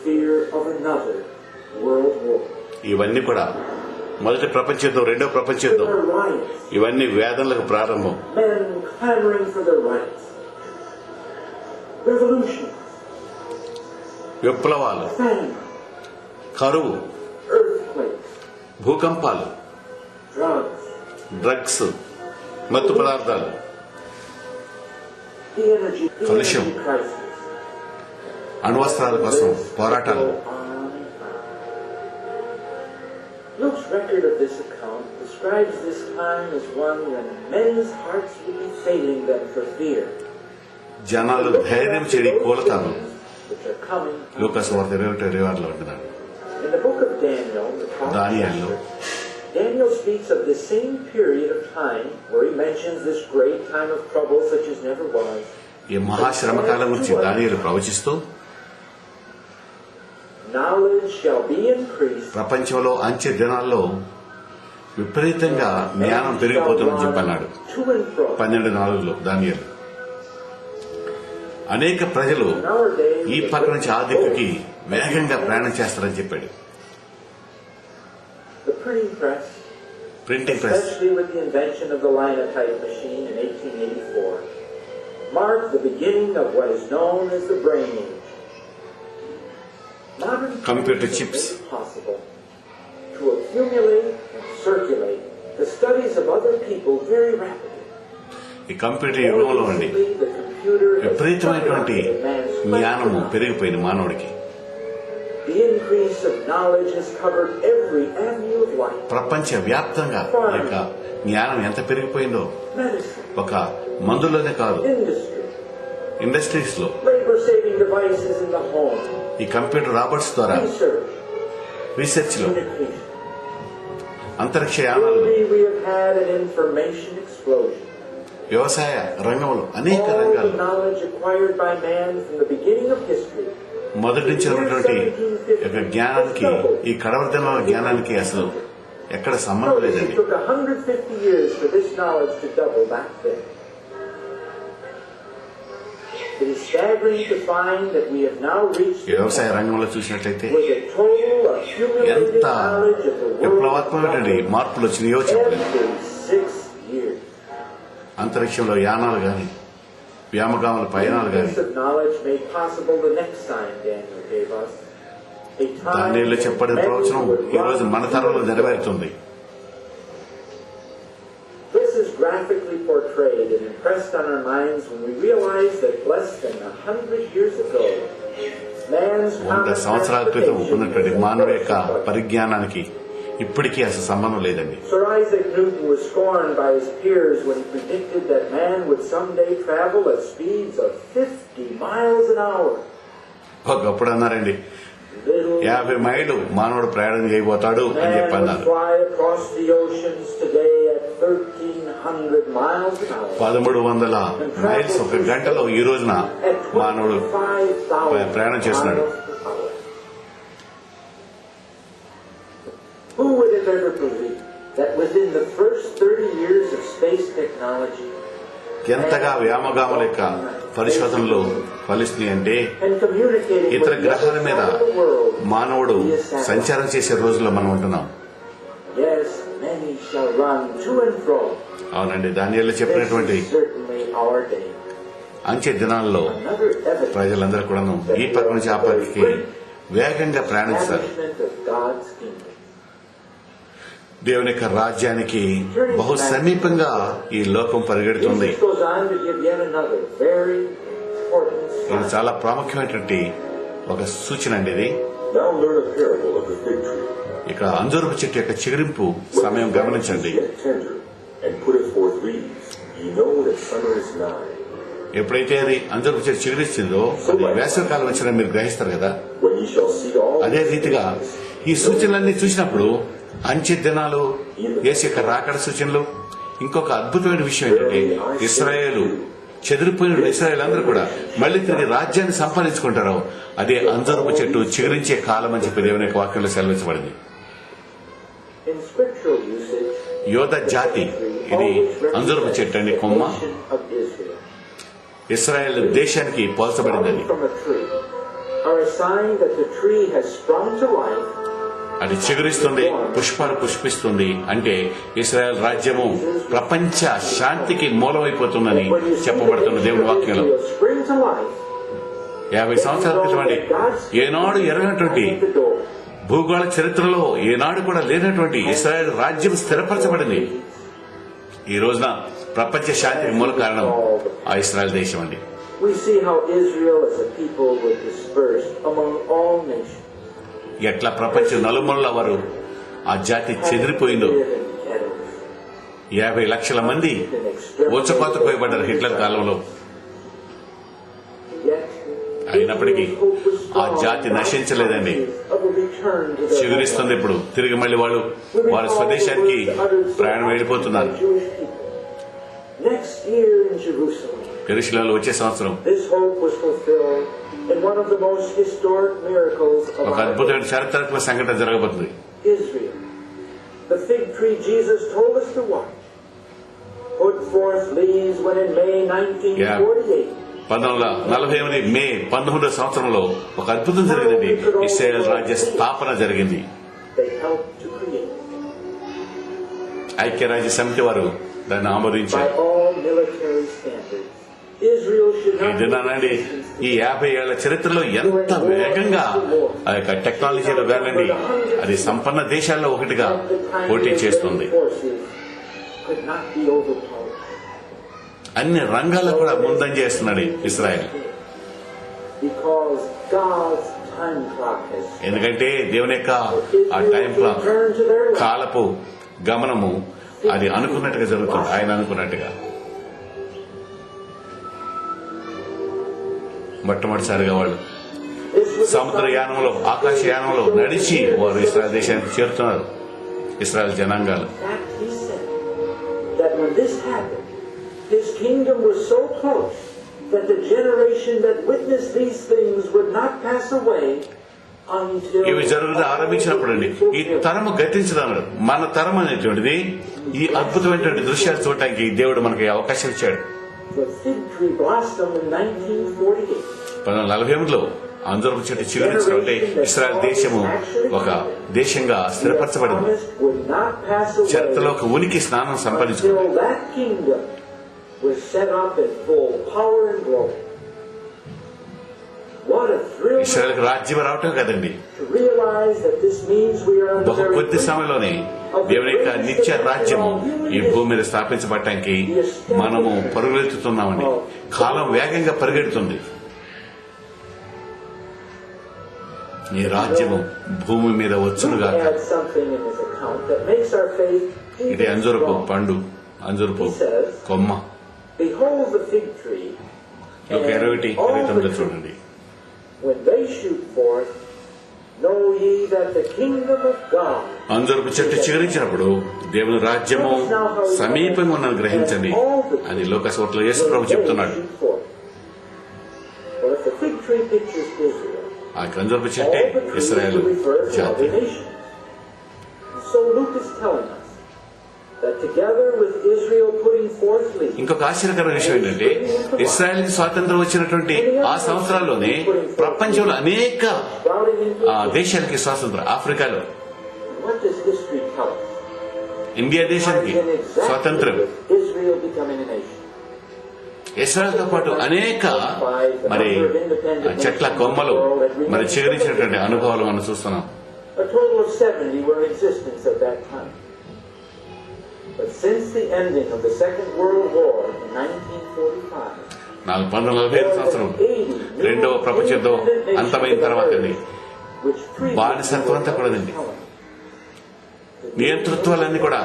fear of another world war. ఇవన్నీ కూడా మొదటి ప్రపంచ యుద్ధం, రెండో ప్రపంచ యుద్ధం, There are riots, ఇవన్నీ వేదనలకు ప్రారంభం. men clamoring for their rights. Revolutions, విప్లవాలు, famine, కరువు, earthquakes, భూకంపాలు, drugs, డ్రగ్స్, మత్తు పదార్థాలు, the energy Kalusham. crisis. అణ్వస్త్రాల కోసం పోరాటాలు. Luke's record of this account describes this time as one when men's hearts would be failing them for fear. జనాలు ధైర్యం చెడి కోలుతారు. Which are coming. లూకాసు వార్త 21:26 ఉంటున్నాడు. In the book of Daniel, the prophet, దానియేలు Daniel speaks of this same period of time where he mentions this great time of trouble such as never was. ఈ మహాశ్రమకాలం గురించి దానియేలు ప్రవచిస్తూ Knowledge shall be increased. ప్రపంచంలో అంచె దినాల్లో విపరీతంగా జ్ఞానం పెరిగిపోతుందని చెప్పన్నాడు. 12:4 దానియేలు. అనేక ప్రజలు ఈ పక్క నుంచి ఆ దిక్కుకి వేగంగా ప్రయాణం చేస్తారని చెప్పాడు. The printing press, printing press, especially with the invention of the linotype machine in 1884, marked the beginning of what is known as the brain age. Modern Computer science chips. made it possible to accumulate and circulate the studies of other people very rapidly. ఈ computer యుగంలో ఉండి Recently, the computer has విపరీతమైనటువంటి skyrocketed man's జ్ఞానము quest for పెరిగిపోయింది మానవుడికి. The increase of knowledge has covered every avenue of life. ప్రపంచ వ్యాప్తంగా ఈ యొక్క జ్ఞానం ఎంత పెరిగిపోయిందో Medicine, ఒక మందులోనే కాదు, industry, ఇండస్ట్రీస్ లో, labor-saving devices in the home, ఈ కంప్యూటర్ రాబర్ట్స్ ద్వారా, research, రీసెర్చ్ లో, communication. అంతరిక్ష యానాల్లో, Lately we have had an information explosion. వ్యవసాయ రంగంలో, అనేక All the రంగాల్లో knowledge acquired by man from the beginning of history. మొదటి నుంచి ఉన్నటువంటి యొక్క జ్ఞానానికి, ఈ కడవర్థన జ్ఞానానికి అసలు ఎక్కడ సంబంధం Notice లేదండి. it took 150 years for this knowledge to double back then. It is staggering to find that we have now reached the వ్యవసాయ point రంగంలో చూసినట్లయితే where the total accumulated ఎంత knowledge of the world విప్లవాత్మకమైనటువంటి మార్పులు వచ్చినాయో చెప్పలేదు. every 6 years. అంతరిక్షంలో యానాలు గాని, వ్యామగాముల పయనాలు గాని, Piece of knowledge made possible the next sign Daniel gave us. A time దానియేలు when చెప్పిన men ప్రవచనం would ఈ రోజు run మన తరంలో నెరవేరుతుంది. This is graphically portrayed and impressed on our minds when we realize that less than 100 years ago, man's 100 సంవత్సరాల క్రితం ఉన్నటువంటి మానవ యొక్క common పరిజ్ఞానానికి ఇప్పటికీ అసలు సంబంధం లేదండి. Sir Isaac Newton was scorned by his peers when he predicted that man would someday travel at speeds of 50 miles an hour. ఒకప్పుడు అన్నారండి, 50 మైళ్ళు మానవుడు ప్రయాణం చేయబోతాడు అని Man చెప్పి would అన్నారు. fly across the oceans today at 1,300 miles an hour. 1300 miles ఒక గంటలో ఈ రోజున At మానవుడు 25,000 ప్రయాణం చేస్తున్నాడు. miles per hour. Who would have ever believed that within the first 30 years of space technology ఎంతగా వ్యామగాముల యొక్క పరిశోధనలు ఫలిస్తున్నాయి అంటే and communicating ఇతర with గ్రహాల మీద the other world, మానవుడు సంచారం చేసే రోజుల్లో మనం ఉంటున్నాం. yes, many shall run to and fro. అవునండి, దానియేలు చెప్పినటువంటి This is certainly our day. అంచె దినాల్లో Another evidence ప్రజలందరూ కూడాను ఈ పక్క నుంచి ఆ పక్కకి వేగంగా ప్రయాణిస్తారు. establishment of God's kingdom. దేవుని యొక్క రాజ్యానికి బహు సమీపంగా ఈ లోకం పరిగెడుతుంది. Jesus goes on to give yet another very important ఇది sign. చాలా ప్రాముఖ్యమైనటువంటి ఒక సూచన అండి. ఇది Now learn a parable of the fig tree. ఇక్కడ అంజూరపు చెట్టు యొక్క చిగురింపు సమయం గమనించండి. When it is yet tender, and putteth forth leaves, ye know that summer is nigh. ఎప్పుడైతే అది అంజూరపు చెట్టు చిగురిస్తుందో అది వేసవికాలం వచ్చిన మీరు గ్రహిస్తారు కదా. When ye shall see all అదే రీతిగా ఈ సూచనలన్నీ చూసినప్పుడు అంచె దినాలు, యేసు యొక్క రాకడ సూచనలు, ఇంకొక అద్భుతమైన విషయం ఏంటంటే ఇశ్రాయేలు చెదిరిపోయిన ఇశ్రాయేల్ అందరూ కూడా మళ్ళీ తిరిగి రాజ్యాన్ని సంపాదించుకుంటారు. అదే అంజూరపు చెట్టు చిగురించే కాలం అని చెప్పి దేవుని యొక్క వాక్యంలో సెలవించబడింది. In scriptural usage, యోధ జాతి ఇది అంజూరపు చెట్టు అండి, కొమ్మ nation of Israel. ఇశ్రాయేల్ దేశానికి పోల్చబడింది. From a tree. are a sign that the tree has sprung to life. అది చిగురిస్తుంది, పుష్పాలు పుష్పిస్తుంది. అంటే ఇశ్రాయేల్ రాజ్యము ప్రపంచ శాంతికి మూలమైపోతుందని చెప్పబడుతున్న దేవుని వాక్యంలో. 50 సంవత్సరాల క్రితం అండి, ఏనాడు ఎరగనటువంటి భూగోళ చరిత్రలో ఏనాడు కూడా లేనటువంటి ఇశ్రాయేల్ రాజ్యం స్థిరపరచబడింది. ఈ రోజున ప్రపంచ శాంతికి మూల కారణం ఆ ఇశ్రాయేల్ దేశం అండి. We see how Israel as a people was dispersed among all nations. ఎట్లా ప్రపంచ నలుమూలల వారు ఆ జాతి చెదిరిపోయిందో. 50 లక్షల మంది ఊచకోత పోయబడ్డారు హిట్లర్ కాలంలో. అయినప్పటికీ ఆ జాతి నశించలేదండి, చిగురిస్తుంది. ఇప్పుడు తిరిగి మళ్ళీ వారి స్వదేశానికి ప్రయాణం వెళ్ళిపోతున్నారు. యెరూషలేములో వచ్చే సంవత్సరం ఒక అద్భుతమైన చారిత్రాత్మక సంఘటన జరగబోతుంది. 1948 మే 19వ సంవత్సరంలో ఒక అద్భుతం జరిగిందండి. ఇశ్రాయేల్ రాజ్య స్థాపన జరిగింది. ఐక్యరాజ్య సమితి వారు దాన్ని ఆమోదించారు. ఇదేనండి ఈ 50 ఏళ్ల చరిత్రలో ఎంత వేగంగా ఆ యొక్క టెక్నాలజీలో కానండి అది సంపన్న దేశాల్లో ఒకటిగా పోటీ చేస్తుంది. అన్ని రంగాల్లో కూడా ముందంజ చేస్తున్నాడు ఇశ్రాయేల్. ఎందుకంటే దేవుని యొక్క ఆ టైం క్లాక్ కాలపు గమనము అది అనుకున్నట్టుగా జరుగుతుంది. ఆయన అనుకున్నట్టుగా మొట్టమొదటిసారిగా వాళ్ళు సముద్రయానంలో ఆకాశయానంలో నడిచి వారు ఇశ్రాయేల్ దేశానికి చేరుతున్నారు. Israel జనాంగాలు His kingdom was so close that the generation that witnessed these things would not pass away until ఇవి జరుగుతూ ఆరంభించినప్పుడు అండి ఈ తరము గతించదన్నాడు. మన తరం అనేటువంటిది ఈ అద్భుతమైనటువంటి దృశ్యాలు చూడటానికి దేవుడు మనకి అవకాశం ఇచ్చాడు. 1948లో అంజూరపు చెట్టు చిగురించడం అంటే ఇశ్రాయేల్ దేశము ఒక దేశంగా స్థిరపరచబడింది. చరిత్రలో ఒక ఉనికి స్నానం సంపాదించుకుంది. was set up in full power and glory. What a thrill Israel రాజ్యం రావటం కదండి, to realize that this means we are బహు కొద్ది సమయంలోనే దేవుని యొక్క నిత్య రాజ్యము ఈ భూమి మీద స్థాపించబడటానికి మనము పరుగులెత్తుతున్నామండి. కాలం వేగంగా పరిగెడుతుంది. ఈ రాజ్యము భూమి మీద వచ్చునుగా. ఇది అంజూరపు పండు, అంజూరపు కొమ్మ. Behold the fig tree, ఒక 21 చూడండి. When they shoot forth, know ye that the kingdom of God. అంజూరపు చెట్టు చిగురించినప్పుడు దేవుని రాజ్యము సమీపంగా ఉన్నది గ్రహించండి అని లోకసభలో యేసు ప్రభు చెప్తున్నాడు. Well, if the fig tree pictures Israel, ఆ అంజూరపు చెట్టే ఇశ్రాయేలు జాతి. So Luke is telling us that together with Israel putting forth leaves, ఇంకొక ఆశ్చర్యకరమైన విషయం ఏంటంటే ఇశ్రాయేల్కి స్వాతంత్రం వచ్చినటువంటి ఆ సంవత్సరాల్లోనే ప్రపంచంలో అనేక దేశాలకి స్వాతంత్రం. ఆఫ్రికాలో what does history tell us? India దేశానికి స్వాతంత్రం. Israel becoming a nation. ఇశ్రాయేల్తో పాటు అనేక మరి చెట్ల కొమ్మలు మరి చిగురించినటువంటి అనుభవాలు మనం చూస్తున్నాం. A total of 70 were in existence at that time. But since the ending of the Second World War in 1945, 1945 సంవత్సరం రెండవ ప్రపంచ యుద్ధం అంతమైన తర్వాత బానిసత్వం అంతా కూడా నియంతృత్వాలన్నీ కూడా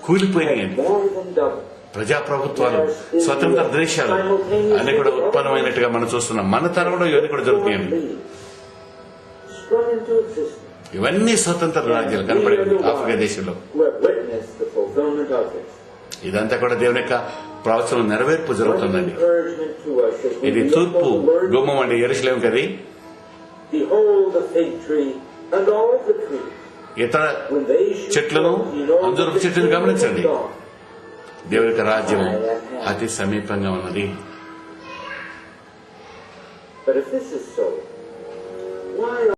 కూలిపోయినాయండి. ప్రజాప్రభుత్వాలు, స్వతంత్ర దేశాలు అన్ని కూడా ఉత్పన్నమైనట్టుగా మనం చూస్తున్నాం. మన తరంలో ఇవన్నీ కూడా జరుగుతాయండి. ఇవన్నీ స్వతంత్ర రాజ్యాలు కనపడేవి ఆఫ్రికా దేశంలో. ఇదంతా కూడా దేవుని యొక్క ప్రవచనం నెరవేర్పు జరుగుతుందండి. ఇది తూర్పు గుమ్మం అండి యెరూషలేము కది. ఇతర చెట్లను అంజూరపు చెట్లను గమనించండి. దేవుని యొక్క రాజ్యం అతి సమీపంగా ఉన్నది. But if this is so,